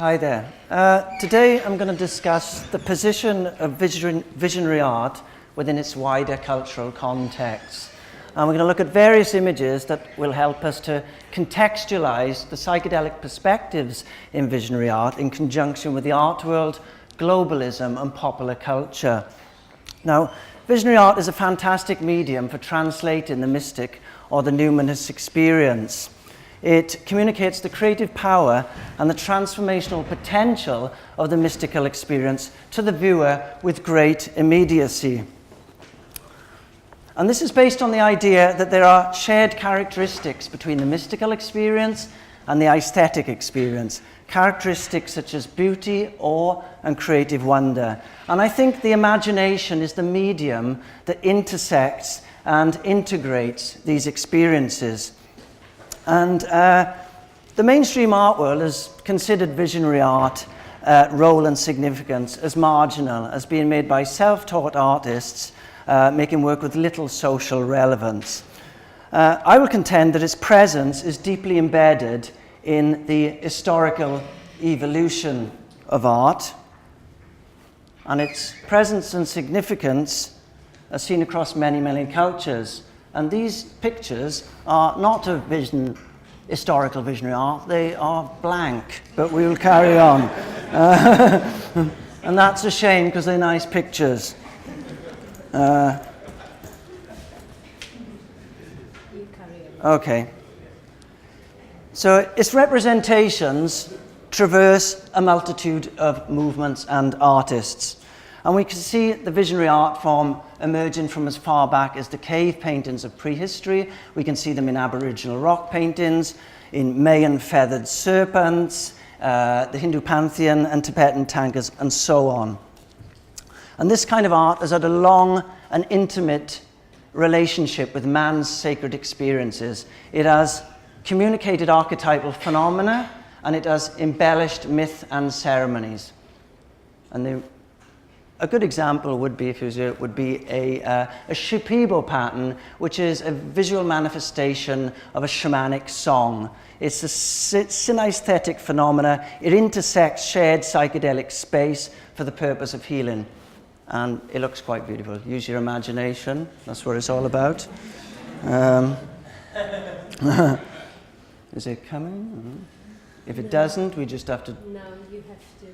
Hi there. Today I'm going to discuss the position of visionary art within its wider cultural context. And we're going to look at various images that will help us to contextualize the psychedelic perspectives in visionary art in conjunction with the art world, globalism, and popular culture. Now, visionary art is a fantastic medium for translating the mystic or the numinous experience. It communicates the creative power and the transformational potential of the mystical experience to the viewer with great immediacy. And this is based on the idea that there are shared characteristics between the mystical experience and the aesthetic experience, characteristics such as beauty, awe, and creative wonder. And I think the imagination is the medium that intersects and integrates these experiences. And the mainstream art world has considered visionary art role and significance as marginal, as being made by self-taught artists making work with little social relevance. I will contend that its presence is deeply embedded in the historical evolution of art, and its presence and significance are seen across many, many cultures. And these pictures are not of historical visionary art, they are blank, but we will carry on. And that's a shame because they're nice pictures. Okay. So its representations traverse a multitude of movements and artists. And we can see the visionary art form emerging from as far back as the cave paintings of prehistory. We can see them in Aboriginal rock paintings, in Mayan feathered serpents, the Hindu pantheon, and Tibetan tankas, and so on. And this kind of art has had a long and intimate relationship with man's sacred experiences. It has communicated archetypal phenomena, and it has embellished myth and ceremonies. And a good example would be, a Shipibo pattern, which is a visual manifestation of a shamanic song. It's a synesthetic phenomena. It intersects shared psychedelic space for the purpose of healing. And it looks quite beautiful. Use your imagination. That's what it's all about. Is it coming? If it doesn't, we just have to... No, you have to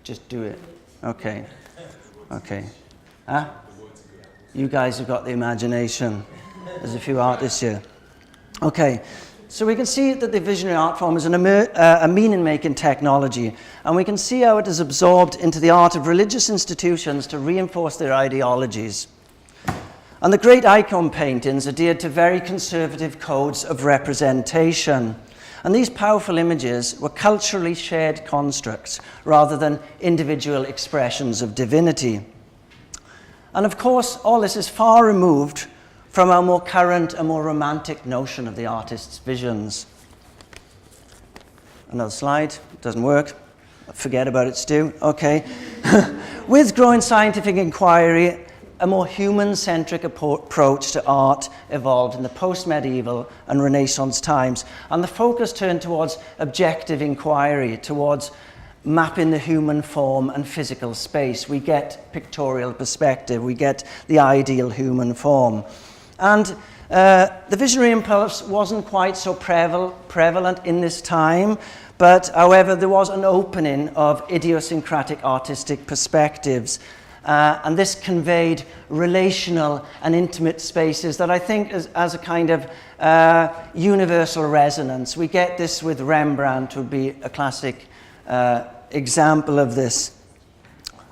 just do it. Okay. Okay. Huh? You guys have got the imagination. There's a few artists here. Okay. So we can see that the visionary art form is a meaning-making technology, and we can see how it is absorbed into the art of religious institutions to reinforce their ideologies. And the great icon paintings adhered to very conservative codes of representation. And these powerful images were culturally shared constructs rather than individual expressions of divinity. And of course, all this is far removed from our more current and more romantic notion of the artist's visions. Another slide, doesn't work. Forget about it, Stu. Okay. With growing scientific inquiry, a more human-centric approach to art evolved in the post-medieval and Renaissance times, and the focus turned towards objective inquiry, towards mapping the human form and physical space. We get pictorial perspective, we get the ideal human form. And the visionary impulse wasn't quite so prevalent in this time, but however, there was an opening of idiosyncratic artistic perspectives. And this conveyed relational and intimate spaces that I think as a kind of universal resonance. We get this with Rembrandt, would be a classic example of this.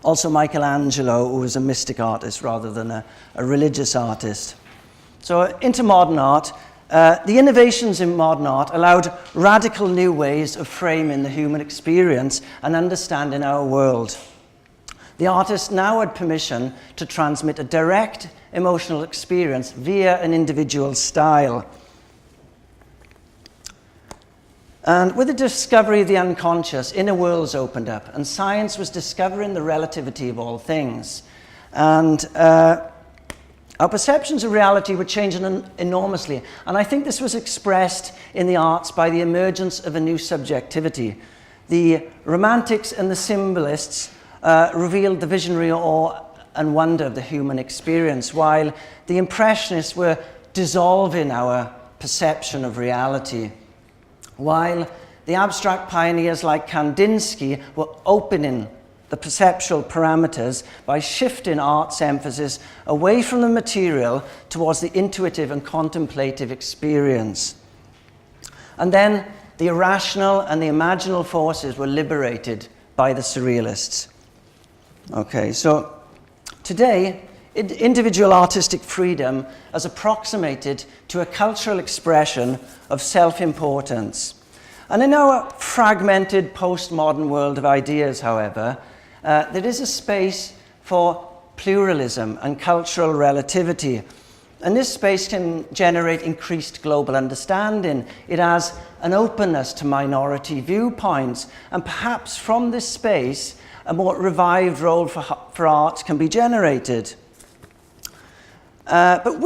Also Michelangelo, who was a mystic artist rather than a religious artist. So into modern art, the innovations in modern art allowed radical new ways of framing the human experience and understanding our world. The artist now had permission to transmit a direct emotional experience via an individual style. And with the discovery of the unconscious, inner worlds opened up, and science was discovering the relativity of all things. And our perceptions of reality were changing enormously. And I think this was expressed in the arts by the emergence of a new subjectivity. The Romantics and the Symbolists revealed the visionary awe and wonder of the human experience, while the Impressionists were dissolving our perception of reality, while the abstract pioneers like Kandinsky were opening the perceptual parameters by shifting art's emphasis away from the material towards the intuitive and contemplative experience. And then the irrational and the imaginal forces were liberated by the surrealists. Okay, so today, individual artistic freedom is approximated to a cultural expression of self-importance. And in our fragmented postmodern world of ideas, however, there is a space for pluralism and cultural relativity. And this space can generate increased global understanding. It has an openness to minority viewpoints. And perhaps from this space, a more revived role for art can be generated. But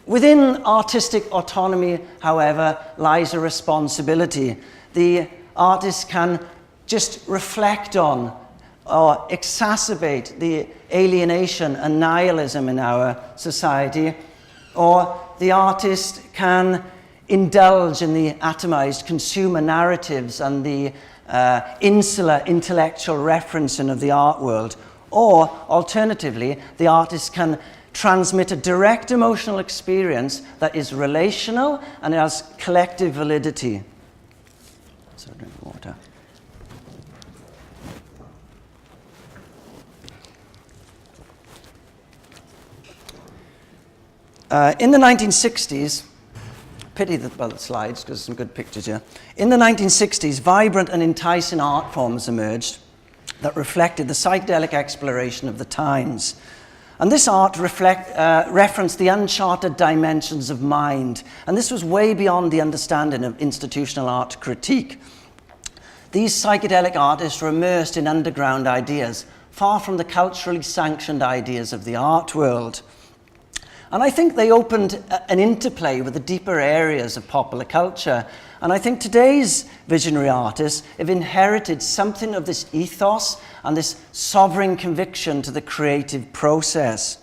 within artistic autonomy, however, lies a responsibility. The artist can just reflect on or exacerbate the alienation and nihilism in our society, or the artist can indulge in the atomized consumer narratives and the insular intellectual referencing of the art world, or alternatively, the artist can transmit a direct emotional experience that is relational and has collective validity. So drink water. In the 1960s, pity about the slides because some good pictures here. In the 1960s, vibrant and enticing art forms emerged that reflected the psychedelic exploration of the times. And this art referenced the uncharted dimensions of mind. And this was way beyond the understanding of institutional art critique. These psychedelic artists were immersed in underground ideas, far from the culturally sanctioned ideas of the art world. And I think they opened an interplay with the deeper areas of popular culture. And I think today's visionary artists have inherited something of this ethos and this sovereign conviction to the creative process.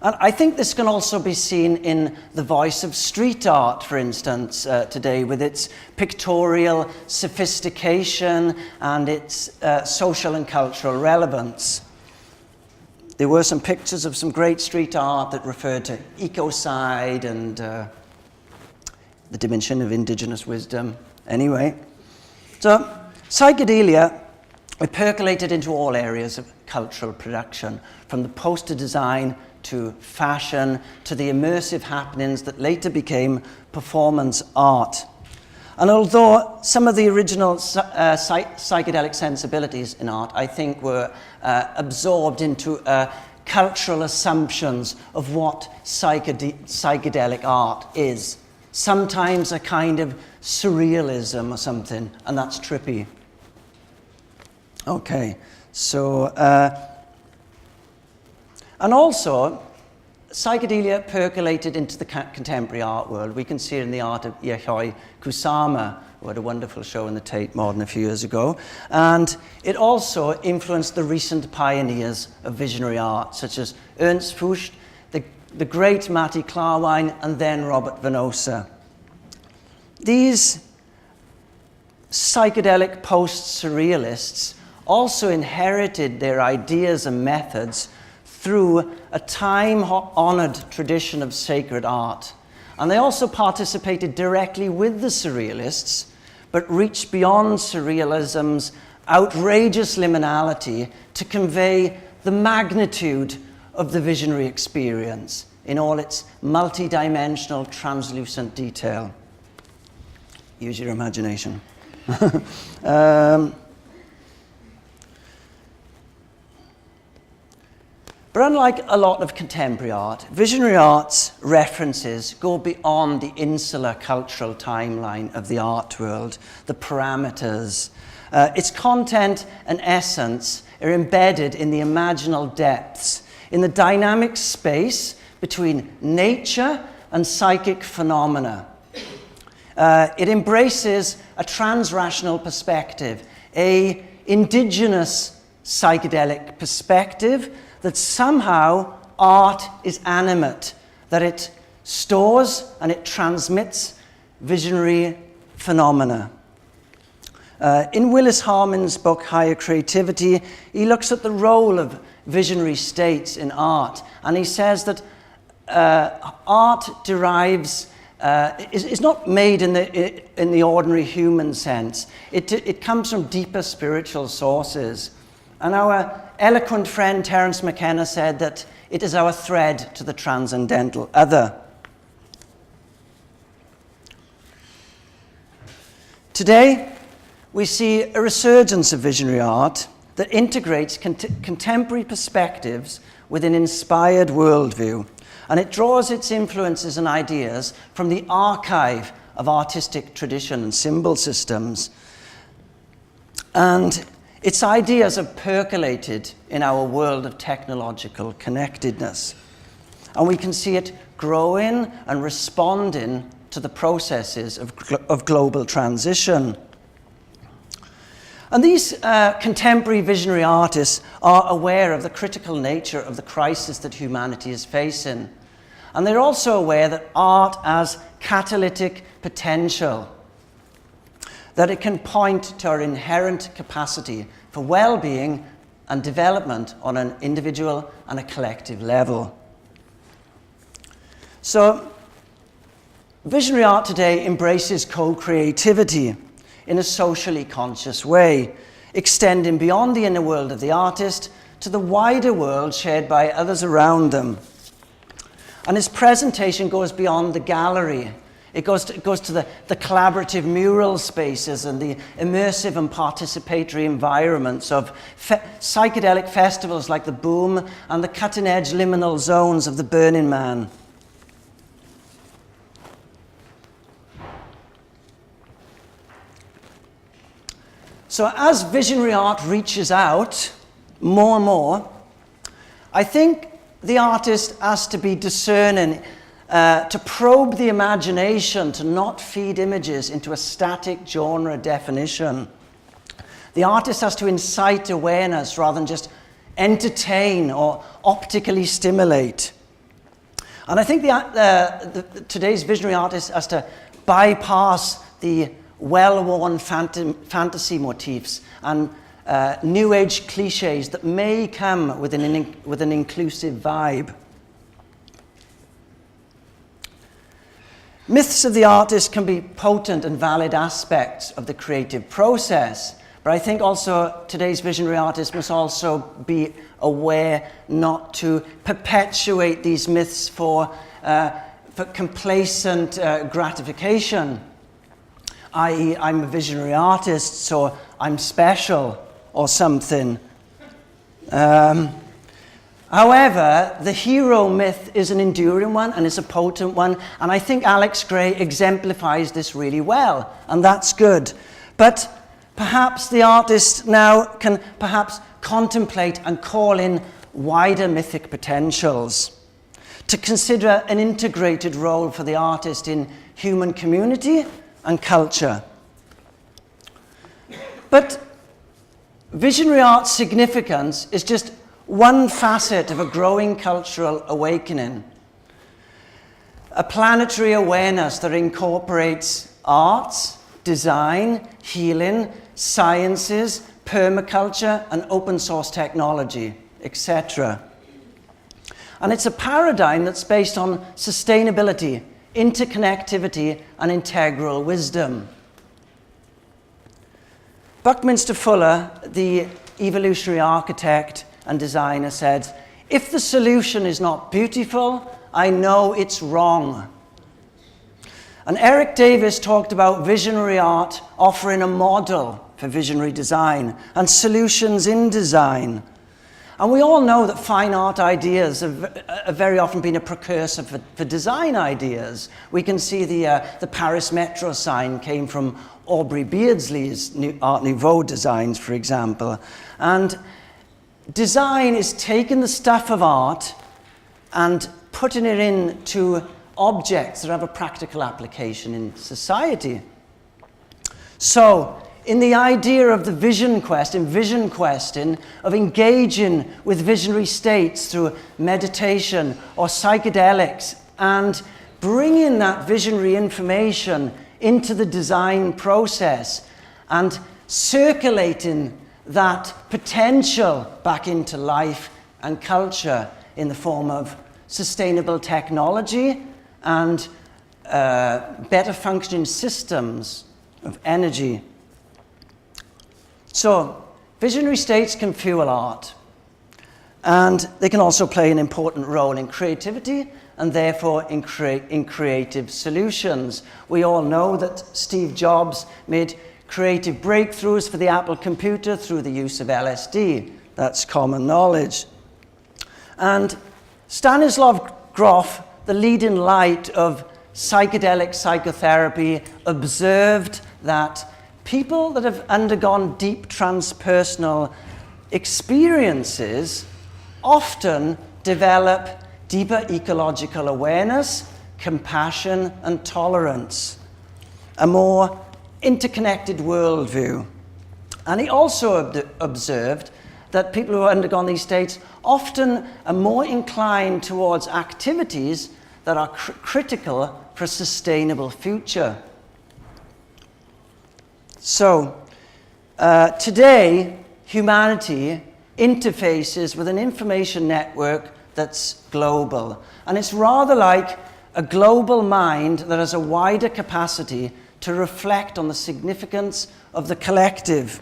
And I think this can also be seen in the voice of street art, for instance, today, with its pictorial sophistication and its social and cultural relevance. There were some pictures of some great street art that referred to ecocide and the dimension of indigenous wisdom. Anyway, so psychedelia, it percolated into all areas of cultural production, from the poster design to fashion to the immersive happenings that later became performance art. And although some of the original psychedelic sensibilities in art, I think, were absorbed into cultural assumptions of what psychedelic art is, sometimes a kind of surrealism or something, and that's trippy. Okay, so, and also, psychedelia percolated into the contemporary art world. We can see it in the art of Yayoi Kusama, who had a wonderful show in the Tate Modern a few years ago. And it also influenced the recent pioneers of visionary art, such as Ernst Fuchs, the great Matti Klarwein, and then Robert Venosa. These psychedelic post-surrealists also inherited their ideas and methods through a time-honored tradition of sacred art. And they also participated directly with the surrealists, but reached beyond surrealism's outrageous liminality to convey the magnitude of the visionary experience in all its multi-dimensional, translucent detail. Use your imagination. But unlike a lot of contemporary art, visionary art's references go beyond the insular cultural timeline of the art world, the parameters. Its content and essence are embedded in the imaginal depths, in the dynamic space between nature and psychic phenomena. It embraces a transrational perspective, a indigenous psychedelic perspective that somehow art is animate, that it stores and it transmits visionary phenomena. In Willis Harman's book, Higher Creativity, he looks at the role of visionary states in art, and he says that art derives, is not made in the ordinary human sense. It comes from deeper spiritual sources. And our eloquent friend Terence McKenna said that it is our thread to the transcendental other. Today, we see a resurgence of visionary art that integrates contemporary perspectives with an inspired worldview, and it draws its influences and ideas from the archive of artistic tradition and symbol systems. And its ideas have percolated in our world of technological connectedness. And we can see it growing and responding to the processes of global transition. And these contemporary visionary artists are aware of the critical nature of the crisis that humanity is facing. And they're also aware that art has catalytic potential, that it can point to our inherent capacity for well-being and development on an individual and a collective level. So, visionary art today embraces co-creativity in a socially conscious way, extending beyond the inner world of the artist to the wider world shared by others around them. And its presentation goes beyond the gallery. It goes to the collaborative mural spaces and the immersive and participatory environments of psychedelic festivals like the Boom and the cutting-edge liminal zones of the Burning Man. So as visionary art reaches out more and more, I think the artist has to be discerning, to probe the imagination, to not feed images into a static genre definition. The artist has to incite awareness rather than just entertain or optically stimulate. And I think today's visionary artist has to bypass the well-worn fantasy motifs and new age cliches that may come with an inclusive vibe. Myths of the artist can be potent and valid aspects of the creative process, but I think also today's visionary artist must also be aware not to perpetuate these myths for complacent gratification, i.e. I'm a visionary artist, so I'm special or something. However, the hero myth is an enduring one and it's a potent one, and I think Alex Gray exemplifies this really well, and that's good. But perhaps the artist now can perhaps contemplate and call in wider mythic potentials, to consider an integrated role for the artist in human community and culture. But visionary art's significance is just one facet of a growing cultural awakening. A planetary awareness that incorporates arts, design, healing, sciences, permaculture, and open source technology, etc. And it's a paradigm that's based on sustainability, interconnectivity, and integral wisdom. Buckminster Fuller, the evolutionary architect and designer, said, "If the solution is not beautiful, I know it's wrong." And Eric Davis talked about visionary art offering a model for visionary design and solutions in design. And we all know that fine art ideas have very often been a precursor for design ideas. We can see the Paris Metro sign came from Aubrey Beardsley's Art Nouveau designs, for example. And design is taking the stuff of art and putting it into objects that have a practical application in society. So, in the idea of the vision questing, of engaging with visionary states through meditation or psychedelics and bringing that visionary information into the design process and circulating that potential back into life and culture in the form of sustainable technology and better functioning systems of energy. So, visionary states can fuel art, and they can also play an important role in creativity and therefore in creative solutions. We all know that Steve Jobs made creative breakthroughs for the Apple computer through the use of LSD. That's common knowledge. And Stanislav Grof, the leading light of psychedelic psychotherapy, observed that people that have undergone deep transpersonal experiences often develop deeper ecological awareness, compassion, and tolerance, a more interconnected worldview. And he also observed that people who have undergone these states often are more inclined towards activities that are critical for a sustainable future. So, today, humanity interfaces with an information network that's global. And it's rather like a global mind that has a wider capacity to reflect on the significance of the collective.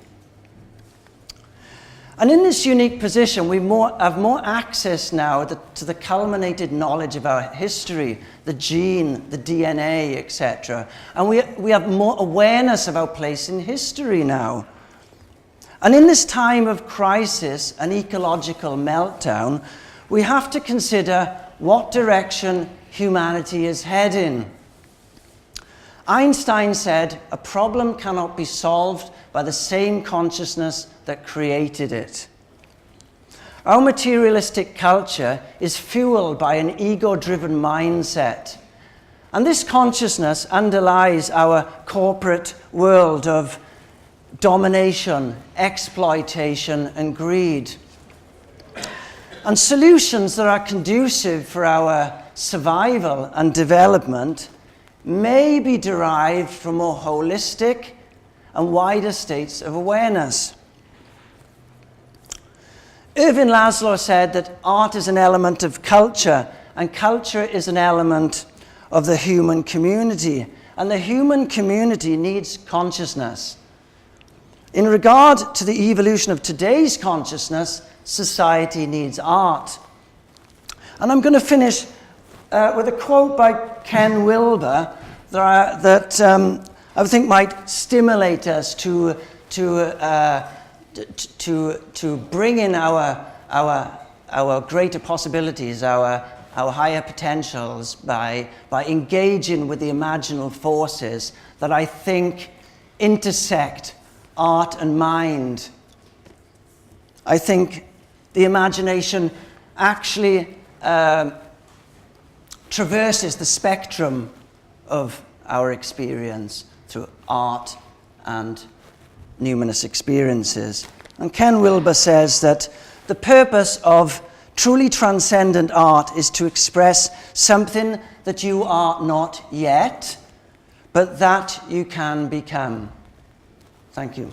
And in this unique position, we have more access now to the culminated knowledge of our history, the gene, the DNA, etc. And we have more awareness of our place in history now. And in this time of crisis and ecological meltdown, we have to consider what direction humanity is heading. Einstein said, "A problem cannot be solved by the same consciousness that created it." Our materialistic culture is fueled by an ego-driven mindset. And this consciousness underlies our corporate world of domination, exploitation, and greed. And solutions that are conducive for our survival and development may be derived from more holistic and wider states of awareness. Irving Laszlo said that art is an element of culture, and culture is an element of the human community. And the human community needs consciousness. In regard to the evolution of today's consciousness, society needs art. And I'm going to finish with a quote by Ken Wilber that I think might stimulate us to bring in our greater possibilities, our higher potentials by engaging with the imaginal forces that I think intersect art and mind. I think the imagination actually traverses the spectrum of our experience through art and numinous experiences. And Ken Wilber says that the purpose of truly transcendent art is to express something that you are not yet, but that you can become. Thank you.